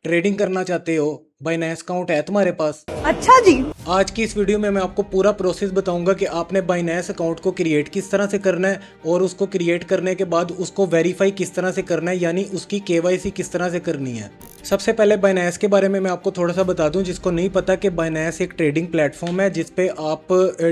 Trading करना चाहते हो, बाइनेंस अकाउंट है तुम्हारे पास। अच्छा जी। आज की इस वीडियो में मैं आपको पूरा प्रोसेस बताऊंगा कि आपने बाइनेंस अकाउंट को क्रिएट किस तरह से करना है और उसको क्रिएट करने के बाद उसको वेरीफाई किस तरह से करना है, यानी उसकी केवाईसी किस तरह से करनी है। सबसे पहले बाइनेंस के बारे में मैं आपको थोड़ा सा बता दूं जिसको नहीं पता कि बाइनेंस एक ट्रेडिंग प्लेटफॉर्म है जिसपे आप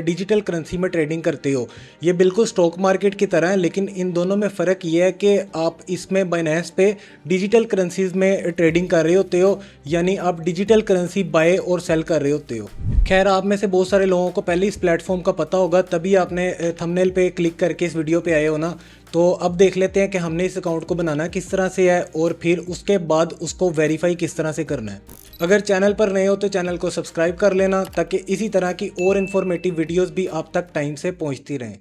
डिजिटल करेंसी में ट्रेडिंग करते हो। ये बिल्कुल स्टॉक मार्केट की तरह है, लेकिन इन दोनों में फ़र्क ये है कि आप इसमें बाइनेंस पे डिजिटल करेंसीज में ट्रेडिंग कर रहे होते हो, यानी आप डिजिटल करेंसी बाय और सेल कर रहे होते हो। खैर, आप में से बहुत सारे लोगों को पहले इस प्लेटफॉर्म का पता होगा, तभी आपने थंबनेल पे क्लिक करके इस वीडियो पे आए हो ना। तो अब देख लेते हैं कि हमने इस अकाउंट को बनाना किस तरह से है और फिर उसके बाद उसको वेरीफाई किस तरह से करना है। अगर चैनल पर नए हो तो चैनल को सब्सक्राइब कर लेना ताकि इसी तरह की और इन्फॉर्मेटिव वीडियोस भी आप तक टाइम से पहुंचती रहें।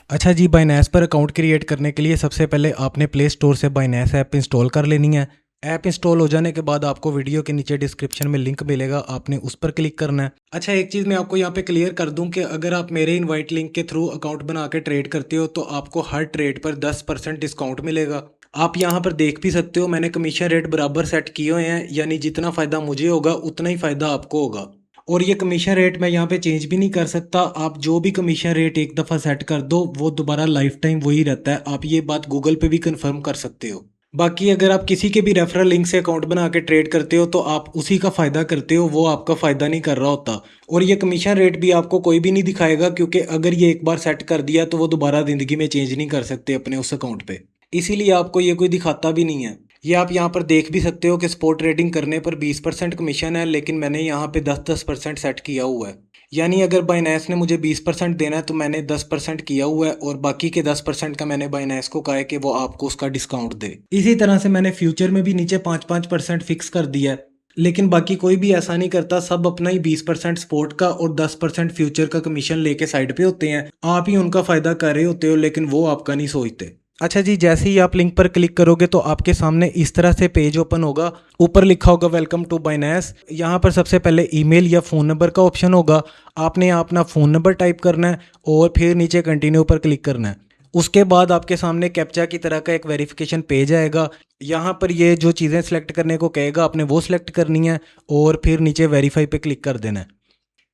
अच्छा जी, बाइनेंस पर अकाउंट क्रिएट करने के लिए सबसे पहले आपने प्ले स्टोर से बाइनेंस ऐप इंस्टॉल कर लेनी है। ऐप इंस्टॉल हो जाने के बाद आपको वीडियो के नीचे डिस्क्रिप्शन में लिंक मिलेगा, आपने उस पर क्लिक करना है। अच्छा, एक चीज़ मैं आपको यहाँ पे क्लियर कर दूं कि अगर आप मेरे इनवाइट लिंक के थ्रू अकाउंट बना के ट्रेड करते हो तो आपको हर ट्रेड पर 10% डिस्काउंट मिलेगा। आप यहाँ पर देख भी सकते हो, मैंने कमीशन रेट बराबर सेट किए हुए हैं, यानी जितना फ़ायदा मुझे होगा उतना ही फ़ायदा आपको होगा। और ये कमीशन रेट मैं यहाँ पे चेंज भी नहीं कर सकता। आप जो भी कमीशन रेट एक दफ़ा सेट कर दो वो दोबारा लाइफ टाइम वही रहता है। आप ये बात गूगल पे भी कंफर्म कर सकते हो। बाकी अगर आप किसी के भी रेफरल लिंक से अकाउंट बना के ट्रेड करते हो तो आप उसी का फ़ायदा करते हो, वो आपका फ़ायदा नहीं कर रहा होता। और ये कमीशन रेट भी आपको कोई भी नहीं दिखाएगा, क्योंकि अगर ये एक बार सेट कर दिया तो वो दोबारा ज़िंदगी में चेंज नहीं कर सकते अपने उस अकाउंट पे। इसीलिए आपको ये कोई दिखाता भी नहीं है। ये आप यहाँ पर देख भी सकते हो कि स्पॉट ट्रेडिंग करने पर 20% कमीशन है, लेकिन मैंने यहाँ पे 10% सेट किया हुआ है। यानी अगर बाइनेंस ने मुझे 20% देना है तो मैंने 10% किया हुआ है और बाकी के 10% का मैंने बाइनेंस को कहा है कि वो आपको उसका डिस्काउंट दे। इसी तरह से मैंने फ्यूचर में भी नीचे 5% फिक्स कर दिया है, लेकिन बाकी कोई भी ऐसा नहीं करता। सब अपना ही 20% स्पोर्ट का और 10% फ्यूचर का कमीशन लेके साइड पे होते हैं। आप ही उनका फ़ायदा कर रहे होते हो, लेकिन वो आपका नहीं सोचते। अच्छा जी, जैसे ही आप लिंक पर क्लिक करोगे तो आपके सामने इस तरह से पेज ओपन होगा। ऊपर लिखा होगा वेलकम टू बाइनेंस। यहाँ पर सबसे पहले ईमेल या फ़ोन नंबर का ऑप्शन होगा। आपने अपना फ़ोन नंबर टाइप करना है और फिर नीचे कंटिन्यू पर क्लिक करना है। उसके बाद आपके सामने कैप्चा की तरह का एक वेरिफिकेशन पेज आएगा। यहाँ पर ये जो चीज़ें सेलेक्ट करने को कहेगा आपने वो सिलेक्ट करनी है और फिर नीचे वेरीफाई पे क्लिक कर देना है।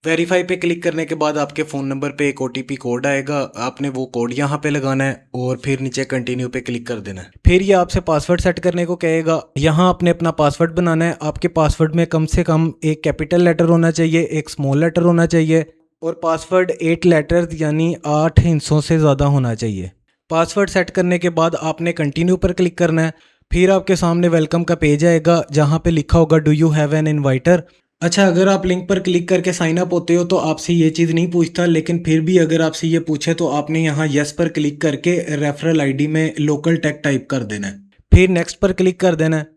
वेरीफाई पे क्लिक करने के बाद आपके फ़ोन नंबर पे एक OTP कोड आएगा, आपने वो कोड यहाँ पे लगाना है और फिर नीचे कंटिन्यू पे क्लिक कर देना है। फिर ये आपसे पासवर्ड सेट करने को कहेगा। यहाँ आपने अपना पासवर्ड बनाना है। आपके पासवर्ड में कम से कम एक कैपिटल लेटर होना चाहिए, एक स्मॉल लेटर होना चाहिए और पासवर्ड 8 लेटर्स यानी 8 हिस्सों से ज़्यादा होना चाहिए। पासवर्ड सेट करने के बाद आपने कंटिन्यू पर क्लिक करना है। फिर आपके सामने वेलकम का पेज आएगा जहाँ पे लिखा होगा do you have an inviter. अच्छा, अगर आप लिंक पर क्लिक करके साइन अप होते हो तो आपसे ये चीज़ नहीं पूछता, लेकिन फिर भी अगर आपसे ये पूछे तो आपने यहाँ यस पर क्लिक करके रेफरल आईडी में लोकल टैग टाइप कर देना है। फिर नेक्स्ट पर क्लिक कर देना है।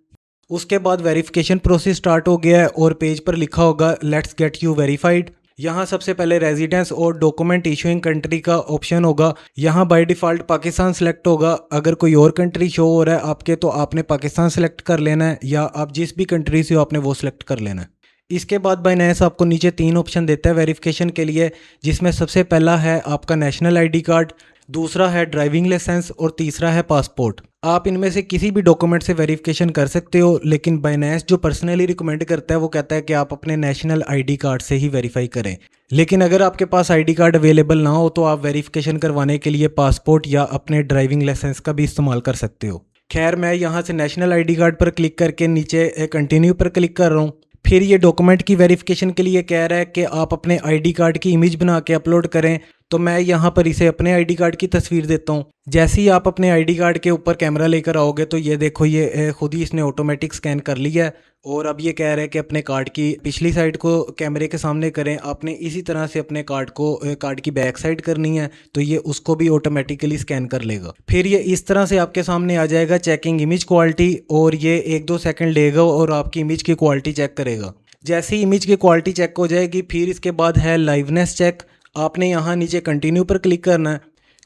उसके बाद वेरिफिकेशन प्रोसेस स्टार्ट हो गया है और पेज पर लिखा होगा लेट्स गेट यू वेरीफाइड। यहाँ सबसे पहले रेजिडेंस और डॉक्यूमेंट इशूइंग कंट्री का ऑप्शन होगा। यहाँ बाय डिफ़ॉल्ट पाकिस्तान सेलेक्ट होगा। अगर कोई और कंट्री शो हो रहा है आपके तो आपने पाकिस्तान सेलेक्ट कर लेना है, या आप जिस भी कंट्री से हो आपने वो सिलेक्ट कर लेना है। इसके बाद बाइनेंस आपको नीचे 3 ऑप्शन देता है वेरिफिकेशन के लिए, जिसमें सबसे पहला है आपका नेशनल ID कार्ड, दूसरा है ड्राइविंग लाइसेंस और तीसरा है पासपोर्ट। आप इनमें से किसी भी डॉक्यूमेंट से वेरिफिकेशन कर सकते हो, लेकिन बाइनेंस जो पर्सनली रिकमेंड करता है वो कहता है कि आप अपने नेशनल ID कार्ड से ही वेरीफाई करें। लेकिन अगर आपके पास ID कार्ड अवेलेबल ना हो तो आप वेरिफिकेशन करवाने के लिए पासपोर्ट या अपने ड्राइविंग लाइसेंस का भी इस्तेमाल कर सकते हो। खैर, मैं यहाँ से नेशनल ID कार्ड पर क्लिक करके नीचे कंटिन्यू पर क्लिक कर रहा हूँ। फिर ये डॉक्यूमेंट की वेरिफिकेशन के लिए कह रहा है कि आप अपने ID कार्ड की इमेज बना के अपलोड करें, तो मैं यहाँ पर इसे अपने ID कार्ड की तस्वीर देता हूँ। जैसे ही आप अपने ID कार्ड के ऊपर कैमरा लेकर आओगे तो ये देखो, ये खुद ही इसने ऑटोमेटिक स्कैन कर लिया है और अब ये कह रहा है कि अपने कार्ड की पिछली साइड को कैमरे के सामने करें। आपने इसी तरह से अपने कार्ड की बैक साइड करनी है, तो ये उसको भी ऑटोमेटिकली स्कैन कर लेगा। फिर ये इस तरह से आपके सामने आ जाएगा चेकिंग इमेज क्वालिटी, और ये 1-2 सेकंड लेगा और आपकी इमेज की क्वालिटी चेक करेगा। जैसे ही इमेज की क्वालिटी चेक हो जाएगी फिर इसके बाद है लाइवनेस चेक। आपने यहाँ नीचे कंटिन्यू पर क्लिक करना है।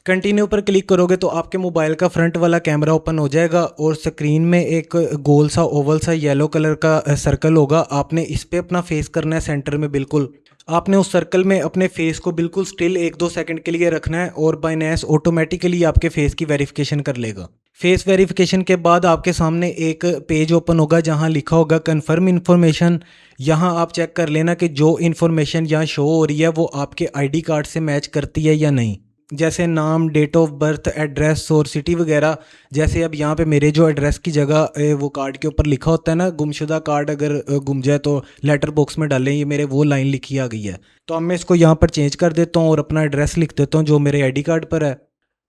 कंटिन्यू पर क्लिक करोगे तो आपके मोबाइल का फ्रंट वाला कैमरा ओपन हो जाएगा और स्क्रीन में एक गोल सा ओवल सा येलो कलर का सर्कल होगा। आपने इस पे अपना फेस करना है सेंटर में बिल्कुल। आपने उस सर्कल में अपने फेस को बिल्कुल स्टिल 1-2 सेकंड के लिए रखना है और बाइनेंस ऑटोमेटिकली आपके फेस की वेरिफिकेशन कर लेगा। फेस वेरिफिकेशन के बाद आपके सामने एक पेज ओपन होगा जहां लिखा होगा कन्फर्म इन्फॉर्मेशन। यहां आप चेक कर लेना कि जो इन्फॉर्मेशन यहाँ शो हो रही है वो आपके आईडी कार्ड से मैच करती है या नहीं, जैसे नाम, डेट ऑफ बर्थ, एड्रेस और सिटी वगैरह। जैसे अब यहाँ पे मेरे जो एड्रेस की जगह वो कार्ड के ऊपर लिखा होता है ना, गुमशुदा कार्ड अगर गुम जाए तो लेटर बॉक्स में डालें, ये मेरे वो लाइन लिखी आ गई है। तो अब मैं इसको यहाँ पर चेंज कर देता हूँ और अपना एड्रेस लिख देता हूँ जो मेरे आईडी कार्ड पर है।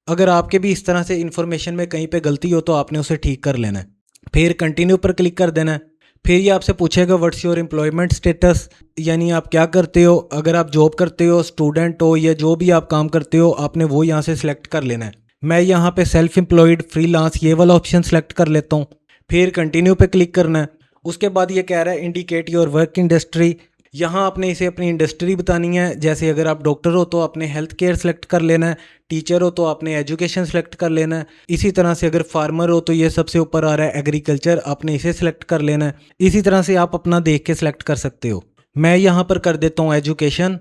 अगर आपके भी इस तरह से इन्फॉर्मेशन में कहीं पे गलती हो तो आपने उसे ठीक कर लेना है। फिर कंटिन्यू पर क्लिक कर देना है। फिर ये आपसे पूछेगा व्हाट्स योर एम्प्लॉयमेंट स्टेटस, यानी आप क्या करते हो। अगर आप जॉब करते हो, स्टूडेंट हो या जो भी आप काम करते हो, आपने वो यहाँ से सिलेक्ट कर लेना है। मैं यहाँ पे सेल्फ एम्प्लॉयड, फ्रीलांस ये वाला ऑप्शन सेलेक्ट कर लेता हूँ। फिर कंटिन्यू पे क्लिक करना है। उसके बाद ये कह रहा है इंडिकेट योर वर्क इंडस्ट्री। यहाँ आपने इसे अपनी इंडस्ट्री बतानी है। जैसे अगर आप डॉक्टर हो तो आपने हेल्थ केयर सेलेक्ट कर लेना है, टीचर हो तो आपने एजुकेशन सेलेक्ट कर लेना है। इसी तरह से अगर फार्मर हो तो ये सबसे ऊपर आ रहा है एग्रीकल्चर, आपने इसे सेलेक्ट कर लेना है। इसी तरह से आप अपना देख के सेलेक्ट कर सकते हो। मैं यहाँ पर कर देता हूँ एजुकेशन।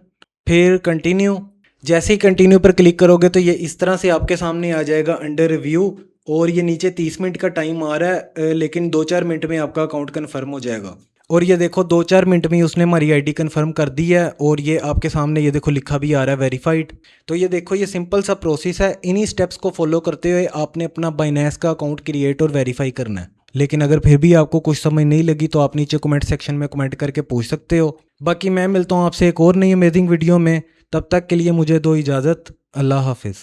फिर कंटिन्यू। जैसे ही कंटिन्यू पर क्लिक करोगे तो ये इस तरह से आपके सामने आ जाएगा अंडर रिव्यू और ये नीचे 30 मिनट का टाइम आ रहा है, लेकिन 2-4 मिनट में आपका अकाउंट कन्फर्म हो जाएगा। और ये देखो 2-4 मिनट में ही उसने हमारी आईडी कंफर्म कर दी है और ये आपके सामने ये देखो लिखा भी आ रहा है वेरीफाइड। तो ये देखो ये सिंपल सा प्रोसेस है। इन्हीं स्टेप्स को फॉलो करते हुए आपने अपना बाइनेंस का अकाउंट क्रिएट और वेरीफाई करना है। लेकिन अगर फिर भी आपको कुछ समझ नहीं लगी तो आप नीचे कमेंट सेक्शन में कमेंट करके पूछ सकते हो। बाकी मैं मिलता हूँ आपसे एक और नई अमेजिंग वीडियो में। तब तक के लिए मुझे दो इजाज़त। अल्लाह हाफिज़।